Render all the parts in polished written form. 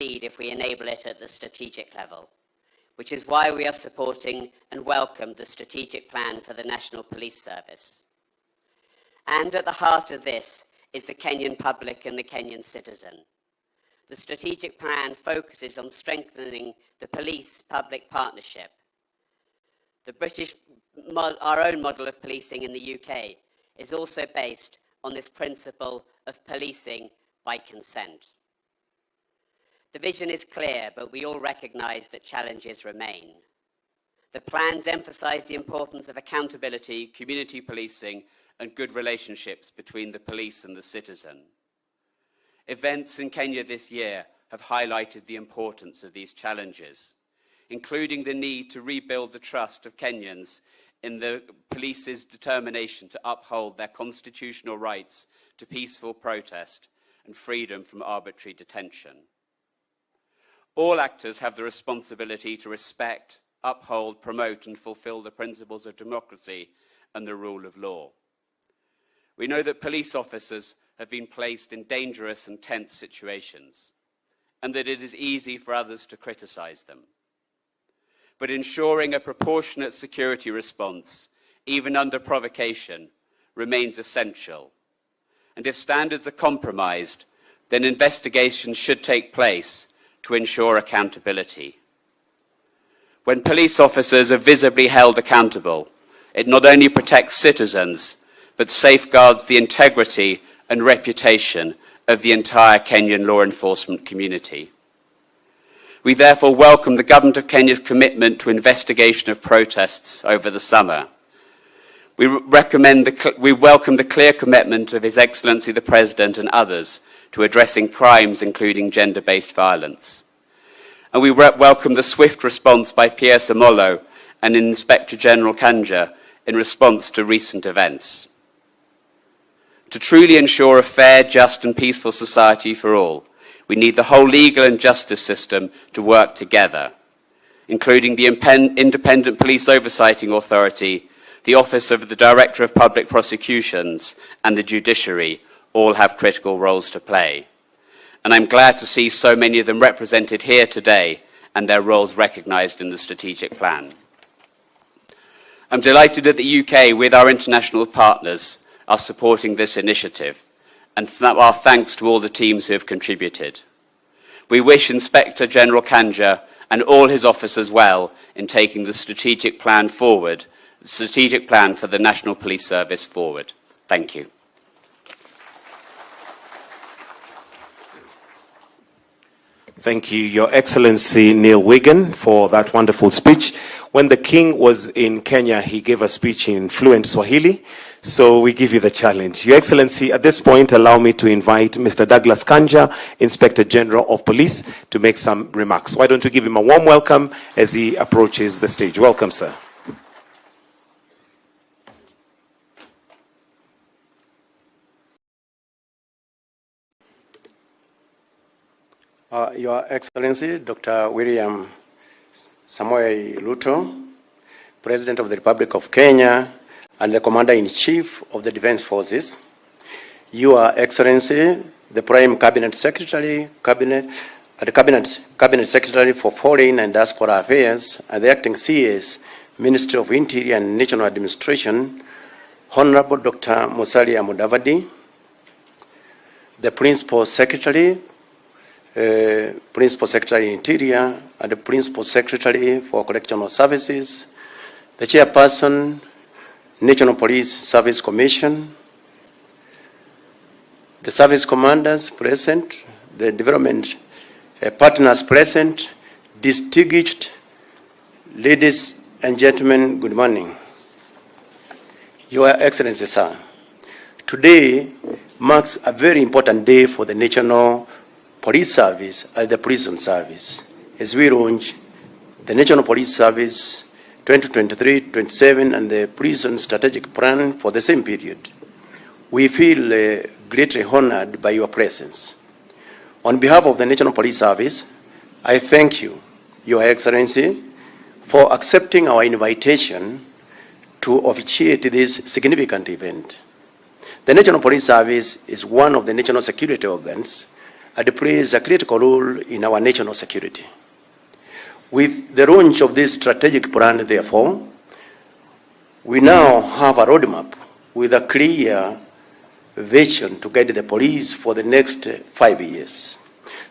succeed if we enable it at the strategic level, which is why we are supporting and welcome the strategic plan for the National Police Service. And at the heart of this is the Kenyan public and the Kenyan citizen. The strategic plan focuses on strengthening the police-public partnership. Our own model of policing in the UK is also based on this principle of policing by consent. The vision is clear, but we all recognise that challenges remain. The plans emphasise the importance of accountability, community policing, and good relationships between the police and the citizen. Events in Kenya this year have highlighted the importance of these challenges, including the need to rebuild the trust of Kenyans in the police's determination to uphold their constitutional rights to peaceful protest and freedom from arbitrary detention. All actors have the responsibility to respect, uphold, promote, and fulfill the principles of democracy and the rule of law. We know that police officers have been placed in dangerous and tense situations, and that it is easy for others to criticize them. But ensuring a proportionate security response, even under provocation, remains essential. And if standards are compromised, then investigations should take place to ensure accountability. When police officers are visibly held accountable, it not only protects citizens, but safeguards the integrity and reputation of the entire Kenyan law enforcement community. We therefore welcome the Government of Kenya's commitment to investigation of protests over the summer. We welcome the clear commitment of His Excellency the President and others to addressing crimes including gender-based violence. And we welcome the swift response by PS Amolo and Inspector General Kanja in response to recent events. To truly ensure a fair, just and peaceful society for all, we need the whole legal and justice system to work together, including the Independent Police Oversighting Authority, the Office of the Director of Public Prosecutions, and the judiciary all have critical roles to play. And I'm glad to see so many of them represented here today and their roles recognised in the strategic plan. I'm delighted that the UK, with our international partners, are supporting this initiative, and our thanks to all the teams who have contributed. We wish Inspector General Kanja and all his officers well in taking the strategic plan forward, the strategic plan for the National Police Service forward. Thank you. Thank you, Your Excellency Neil Wigan, for that wonderful speech. When the King was in Kenya, he gave a speech in fluent Swahili, so we give you the challenge. Your Excellency, at this point, allow me to invite Mr. Douglas Kanja, Inspector General of Police, to make some remarks. Why don't we give him a warm welcome as he approaches the stage. Welcome, sir. Your Excellency, Dr. William Samoei Ruto, President of the Republic of Kenya, and the Commander-in-Chief of the Defense Forces, Your Excellency, the Prime Cabinet Secretary, Cabinet Secretary for Foreign and Diaspora Affairs, and the Acting CS, Ministry of Interior and National Administration, Honorable Dr. Musalia Mudavadi, the Principal Secretary, Interior, and the Principal Secretary for Correctional Services, the Chairperson, National Police Service Commission, the service commanders present, the development partners present, distinguished ladies and gentlemen, good morning. Your Excellency, sir, today marks a very important day for the National Police Service and the Prison Service as we launch the National Police Service 2023-27 and the Prison Strategic Plan for the same period. We feel greatly honored by your presence. On behalf of the National Police Service, I thank you, Your Excellency, for accepting our invitation to officiate this significant event. The National Police Service is one of the national security organs, and plays a critical role in our national security. With the launch of this strategic plan, therefore, we now have a roadmap with a clear vision to guide the police for the next 5 years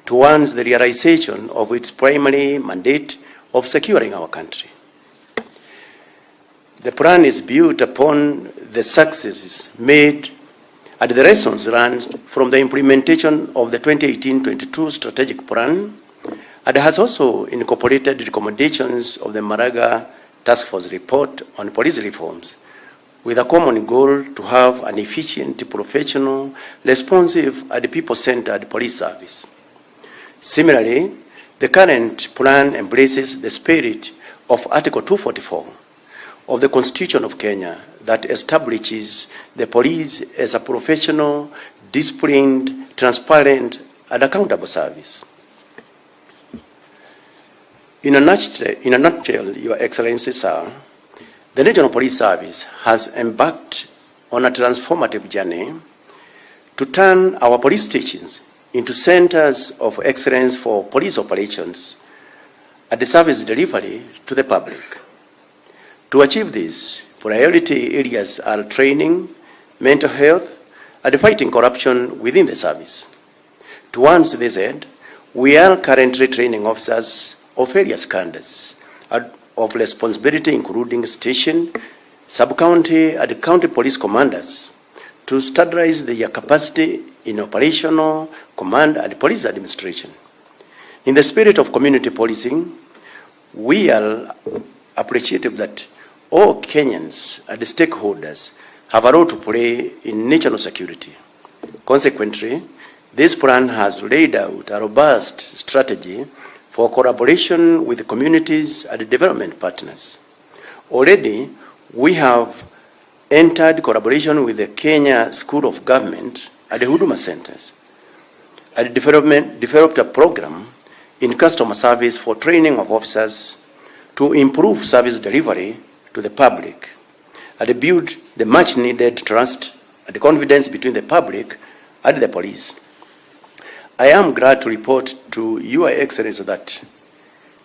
towards the realization of its primary mandate of securing our country. The plan is built upon the successes made and the lessons learned from the implementation of the 2018-22 strategic plan, and has also incorporated recommendations of the Maraga Task Force report on police reforms, with a common goal to have an efficient, professional, responsive, and people-centered police service. Similarly, the current plan embraces the spirit of Article 244 of the Constitution of Kenya that establishes the police as a professional, disciplined, transparent, and accountable service. In a nutshell, Your Excellency, sir, the National Police Service has embarked on a transformative journey to turn our police stations into centers of excellence for police operations and the service delivery to the public. To achieve this, priority areas are training, mental health, and fighting corruption within the service. Towards this end, we are currently training officers of various cadres of responsibility, including station, sub-county, and county police commanders, to standardize their capacity in operational, command, and police administration. In the spirit of community policing, we are appreciative that all Kenyans and stakeholders have a role to play in national security. Consequently, this plan has laid out a robust strategy for collaboration with communities and development partners. Already, we have entered collaboration with the Kenya School of Government and the Huduma Centers, and developed a program in customer service for training of officers to improve service delivery to the public and build the much-needed trust and confidence between the public and the police. I am glad to report to Your Excellency that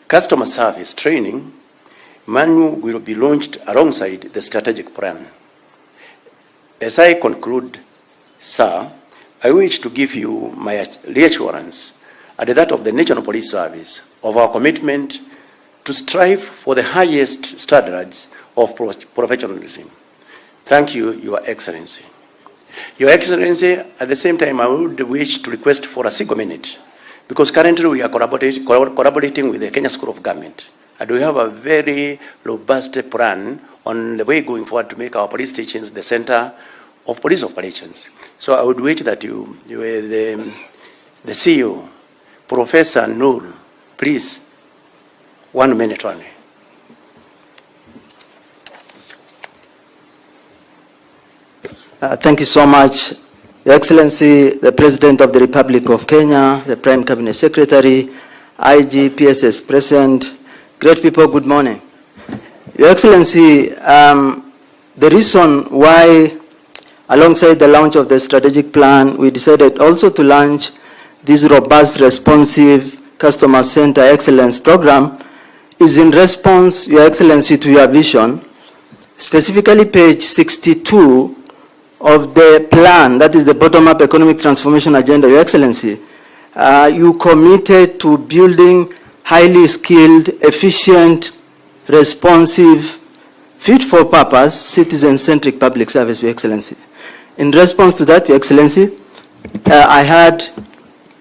customer service training manual will be launched alongside the strategic plan. As I conclude, sir, I wish to give you my reassurance and that of the National Police Service of our commitment to strive for the highest standards of professionalism. Thank you, Your Excellency. Your Excellency, at the same time, I would wish to request for a single minute, because currently we are collaborating with the Kenya School of Government, and we have a very robust plan on the way going forward to make our police stations the center of police operations. So I would wish that the CEO, Professor Noor, please, 1 minute only. Thank you so much, Your Excellency, the President of the Republic of Kenya, the Prime Cabinet Secretary, IG, PSS present, great people, good morning. Your Excellency, the reason why, alongside the launch of the strategic plan, we decided also to launch this robust, responsive, customer-centered excellence program is in response, Your Excellency, to your vision, specifically page 62 of the plan, that is the bottom-up economic transformation agenda, Your Excellency. You committed to building highly skilled, efficient, responsive, fit-for-purpose, citizen-centric public service, Your Excellency. In response to that, Your Excellency, I had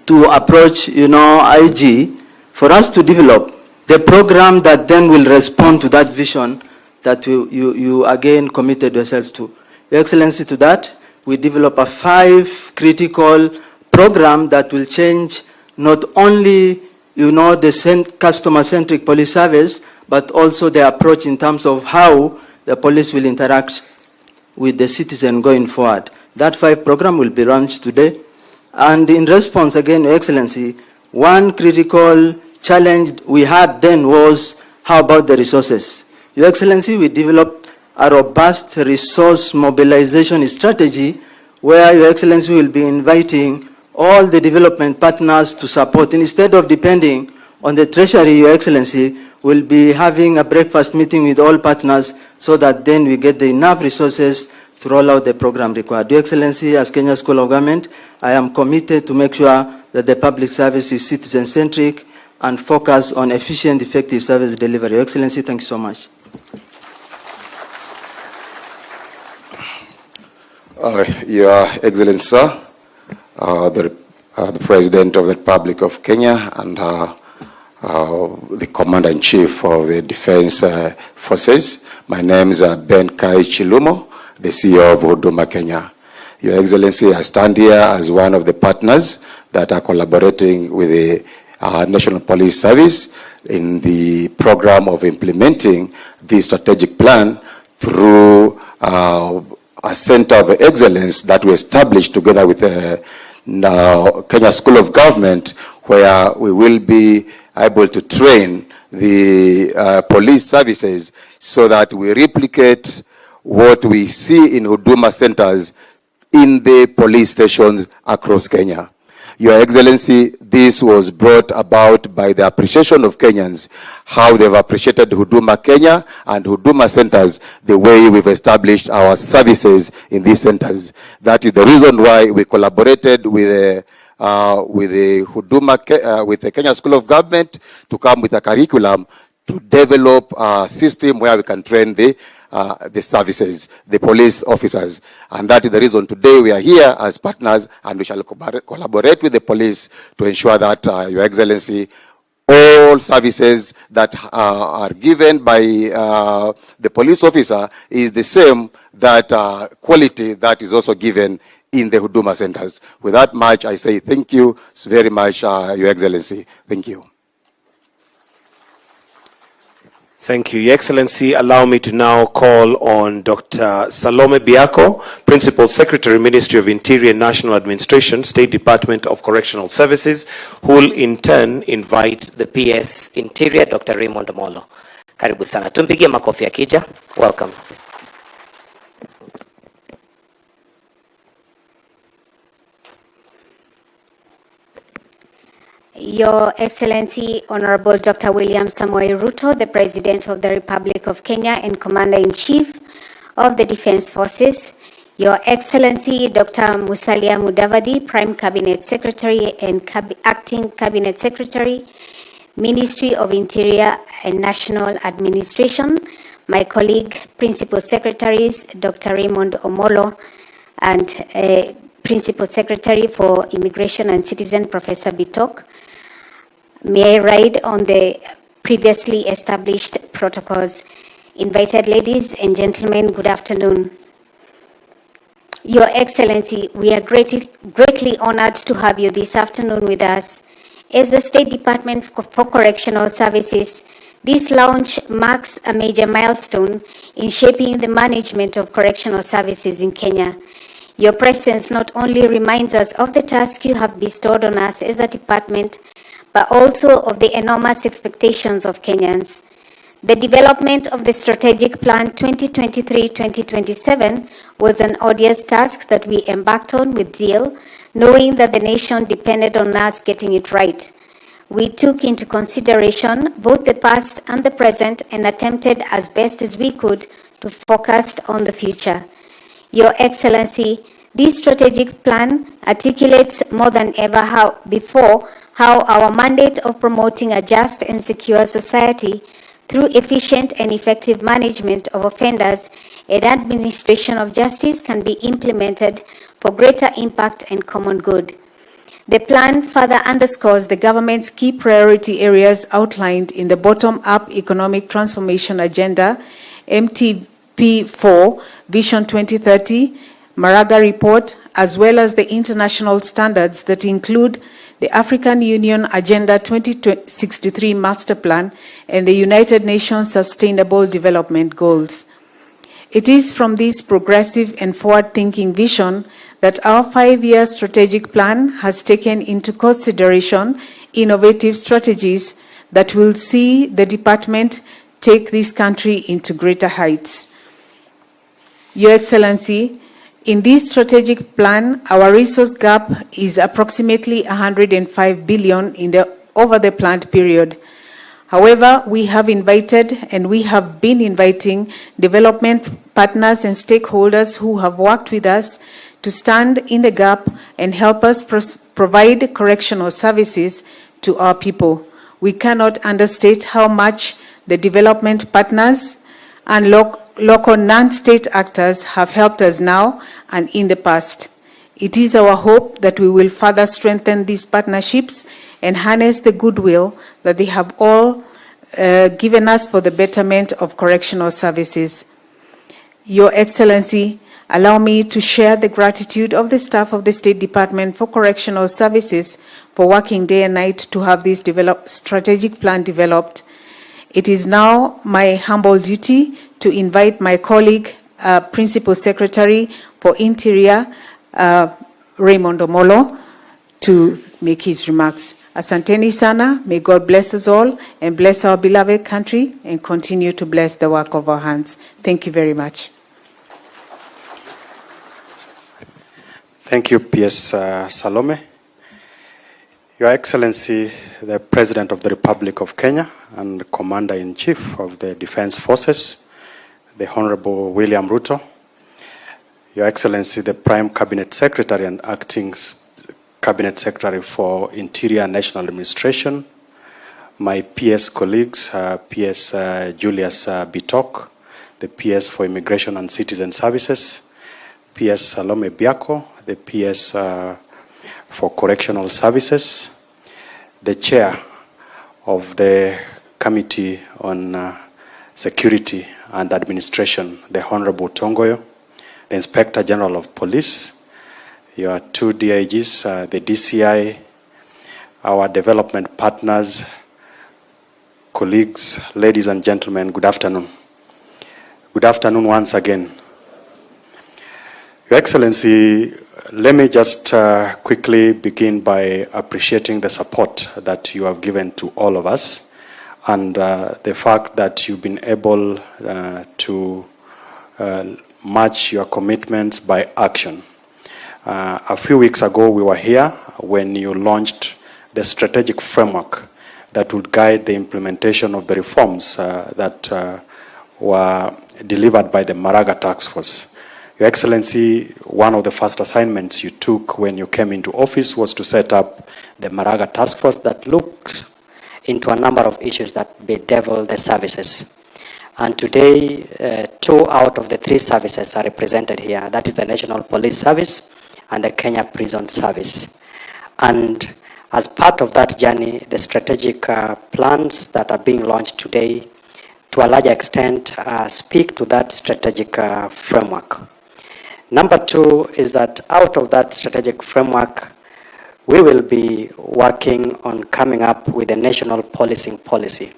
to approach, IG for us to develop the program that then will respond to that vision that you again committed yourselves to. Your Excellency, to that, we develop a 5 critical program that will change not only, the customer-centric police service, but also the approach in terms of how the police will interact with the citizen going forward. That 5 program will be launched today. And in response, again, Your Excellency, one critical challenge we had then was, how about the resources? Your Excellency, we developed a robust resource mobilization strategy where Your Excellency will be inviting all the development partners to support. Instead of depending on the Treasury, Your Excellency, we'll be having a breakfast meeting with all partners so that then we get the enough resources to roll out the program required. Your Excellency, as Kenya School of Government, I am committed to make sure that the public service is citizen-centric and focus on efficient, effective service delivery. Your Excellency, thank you so much. Your Excellency, sir, the President of the Republic of Kenya and the Commander-in-Chief of the Defense Forces. My name is Ben Kai Chilumo, the CEO of Huduma Kenya. Your Excellency, I stand here as one of the partners that are collaborating with the National Police Service in the program of implementing the strategic plan through a center of excellence that we established together with the Kenya School of Government, where we will be able to train the police services so that we replicate what we see in Huduma centers in the police stations across Kenya. Your Excellency, this was brought about by the appreciation of Kenyans, how they've appreciated Huduma Kenya and Huduma centers, the way we've established our services in these centers. That is the reason why we collaborated with the Kenya School of Government to come with a curriculum to develop a system where we can train the services, the police officers. And that is the reason today we are here as partners, and we shall collaborate with the police to ensure that, Your Excellency, all services that are given by the police officer is the same that quality that is also given in the Huduma centers. With that much, I say thank you very much, Your Excellency. Thank you. Thank you, Your Excellency. Allow me to now call on Dr. Salome Biako, Principal Secretary, Ministry of Interior and National Administration, State Department of Correctional Services, who will in turn invite the PS Interior, Dr. Raymond Omolo. Karibu sana. Tumpigie makofi akija. Welcome. Your Excellency, Honorable Dr. William Samoei Ruto, the President of the Republic of Kenya and Commander-in-Chief of the Defense Forces, Your Excellency, Dr. Musalia Mudavadi, Prime Cabinet Secretary and Acting Cabinet Secretary, Ministry of Interior and National Administration, my colleague, Principal Secretaries, Dr. Raymond Omolo, and Principal Secretary for Immigration and Citizen, Professor Bitok. May I ride on the previously established protocols. Invited ladies and gentlemen, good afternoon. Your Excellency, we are greatly honored to have you this afternoon with us. As the State Department for Correctional Services, this launch marks a major milestone in shaping the management of correctional services in Kenya. Your presence not only reminds us of the task you have bestowed on us as a department, but also of the enormous expectations of Kenyans. The development of the Strategic Plan 2023-2027 was an odious task that we embarked on with zeal, knowing that the nation depended on us getting it right. We took into consideration both the past and the present and attempted as best as we could to focus on the future. Your Excellency, this strategic plan articulates more than ever before how our mandate of promoting a just and secure society through efficient and effective management of offenders and administration of justice can be implemented for greater impact and common good. The plan further underscores the government's key priority areas outlined in the Bottom-Up Economic Transformation Agenda, MTP4, Vision 2030, Maraga Report, as well as the international standards that include the African Union Agenda 2063 Master Plan and the United Nations Sustainable Development Goals. It is from this progressive and forward-thinking vision that our 5-year strategic plan has taken into consideration innovative strategies that will see the department take this country into greater heights. Your Excellency, In this strategic plan, our resource gap is approximately 105 billion over the planned period. However, we have invited and we have been inviting development partners and stakeholders who have worked with us to stand in the gap and help us provide correctional services to our people. We cannot understate how much the development partners and local non-state actors have helped us now and in the past. It is our hope that we will further strengthen these partnerships and harness the goodwill that they have all given us for the betterment of correctional services. Your Excellency, allow me to share the gratitude of the staff of the State Department for Correctional Services for working day and night to have this strategic plan developed. It is now my humble duty to invite my colleague, Principal Secretary for Interior, Raymond Omolo, to make his remarks. Asanteni sana, may God bless us all and bless our beloved country and continue to bless the work of our hands. Thank you very much. Thank you, PS Salome. Your Excellency, the President of the Republic of Kenya and Commander-in-Chief of the Defense Forces, the Honorable William Ruto, Your Excellency, the Prime Cabinet Secretary and Acting Cabinet Secretary for Interior and National Administration, my PS colleagues, PS Julius Bitok, the PS for Immigration and Citizen Services, PS Salome Biako, the PS for Correctional Services, the Chair of the Committee on Security and Administration, the Honorable Tongoyo, the Inspector General of Police, your two DIGs, the DCI, our development partners, colleagues, ladies and gentlemen, good afternoon. Good afternoon once again. Your Excellency, let me just quickly begin by appreciating the support that you have given to all of us and the fact that you've been able to match your commitments by action. A few weeks ago, we were here when you launched the strategic framework that would guide the implementation of the reforms that were delivered by the Maraga Task Force. Your Excellency, one of the first assignments you took when you came into office was to set up the Maraga Task Force that looked into a number of issues that bedevil the services. And today, 2 out of the 3 services are represented here. That is the National Police Service and the Kenya Prison Service. And as part of that journey, the strategic plans that are being launched today, to a large extent, speak to that strategic framework. Number 2 is that out of that strategic framework, we will be working on coming up with a national policing policy.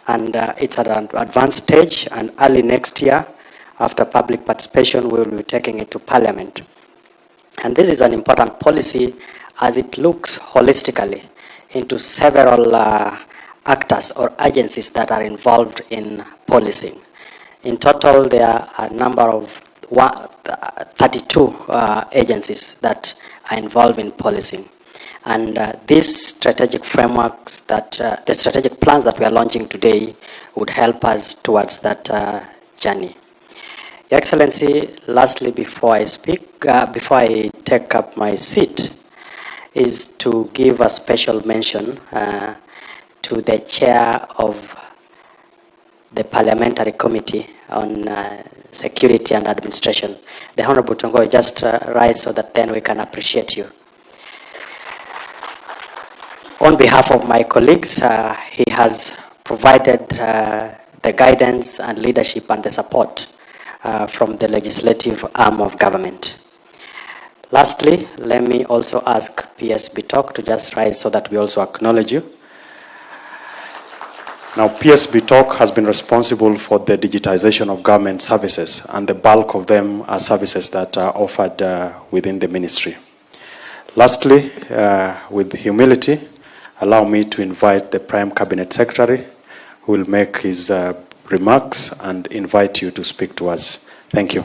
And it's at an advanced stage, and early next year, after public participation, we will be taking it to Parliament. And this is an important policy as it looks holistically into several actors or agencies that are involved in policing. In total, there are a number of 32 agencies that are involved in policing. And these strategic frameworks, the strategic plans that we are launching today would help us towards that journey. Your Excellency, lastly, before I speak, before I take up my seat, is to give a special mention to the chair of the Parliamentary Committee on Security and Administration, the Honorable Tongoyo. Just rise so that then we can appreciate you. On behalf of my colleagues, he has provided the guidance and leadership and the support from the legislative arm of government. Lastly, let me also ask PS Bitok to just rise so that we also acknowledge you. Now, PS Bitok has been responsible for the digitization of government services, and the bulk of them are services that are offered within the ministry. Lastly, with humility, allow me to invite the Prime Cabinet Secretary, who will make his remarks and invite you to speak to us. Thank you.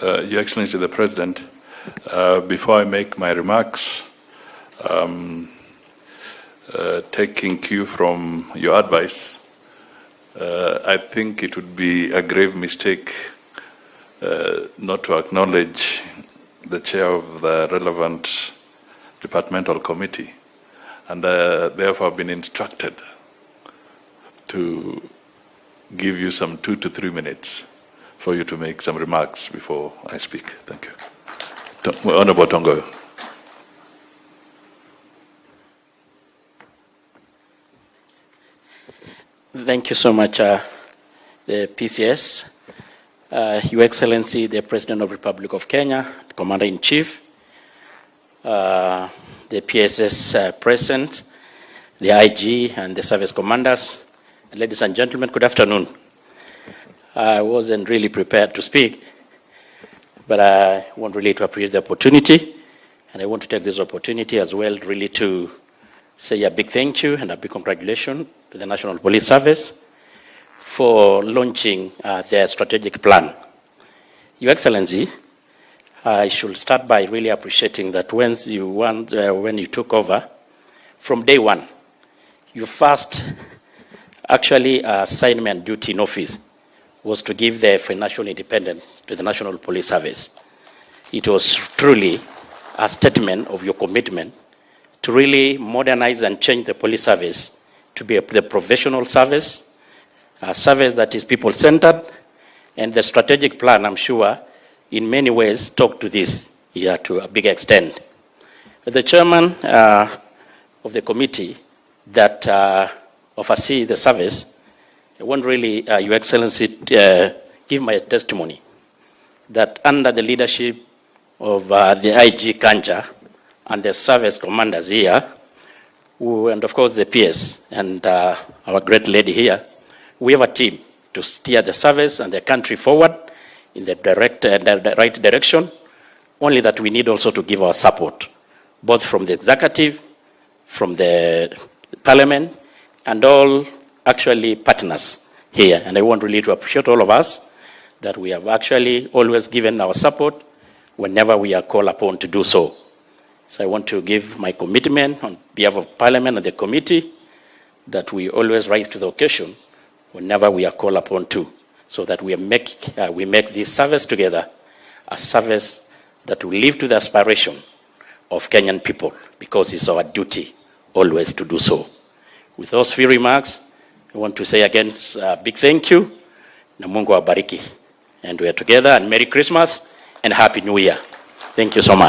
Your Excellency the President, before I make my remarks, taking cue from your advice, I think it would be a grave mistake not to acknowledge the chair of the relevant departmental committee, and therefore I've been instructed to give you some 2 to 3 minutes for you to make some remarks before I speak. Thank you. Honorable Tongo. Thank you so much, the PCS, Your Excellency, the President of the Republic of Kenya, the Commander-in-Chief, the PSS President, the IG, and the service commanders. Ladies and gentlemen, good afternoon. I wasn't really prepared to speak, but I want really to appreciate the opportunity, and I want to take this opportunity as well really to say a big thank you and a big congratulations to the National Police Service for launching their strategic plan. Your Excellency, I should start by really appreciating that when you took over, from day one, your first actually assignment duty in office was to give the financial independence to the National Police Service. It was truly a statement of your commitment to really modernize and change the police service to be the professional service, a service that is people-centered, and the strategic plan, I'm sure, in many ways, talk to this here to a big extent. The chairman of the committee that oversee the service, I want really, Your Excellency, give my testimony that under the leadership of the IG Kanja and the service commanders here, and of course the PS and our great lady here, we have a team to steer the service and the country forward in the right direction, only that we need also to give our support, both from the executive, from the parliament, and all actually partners here. And I want really to appreciate all of us that we have actually always given our support whenever we are called upon to do so. So I want to give my commitment on behalf of Parliament and the committee that we always rise to the occasion whenever we are called upon to, so that we make this service together a service that will live to the aspiration of Kenyan people, because it's our duty always to do so. With those few remarks, I want to say again a big thank you, na Mungu awabariki, and we are together, and Merry Christmas and Happy New Year. Thank you so much.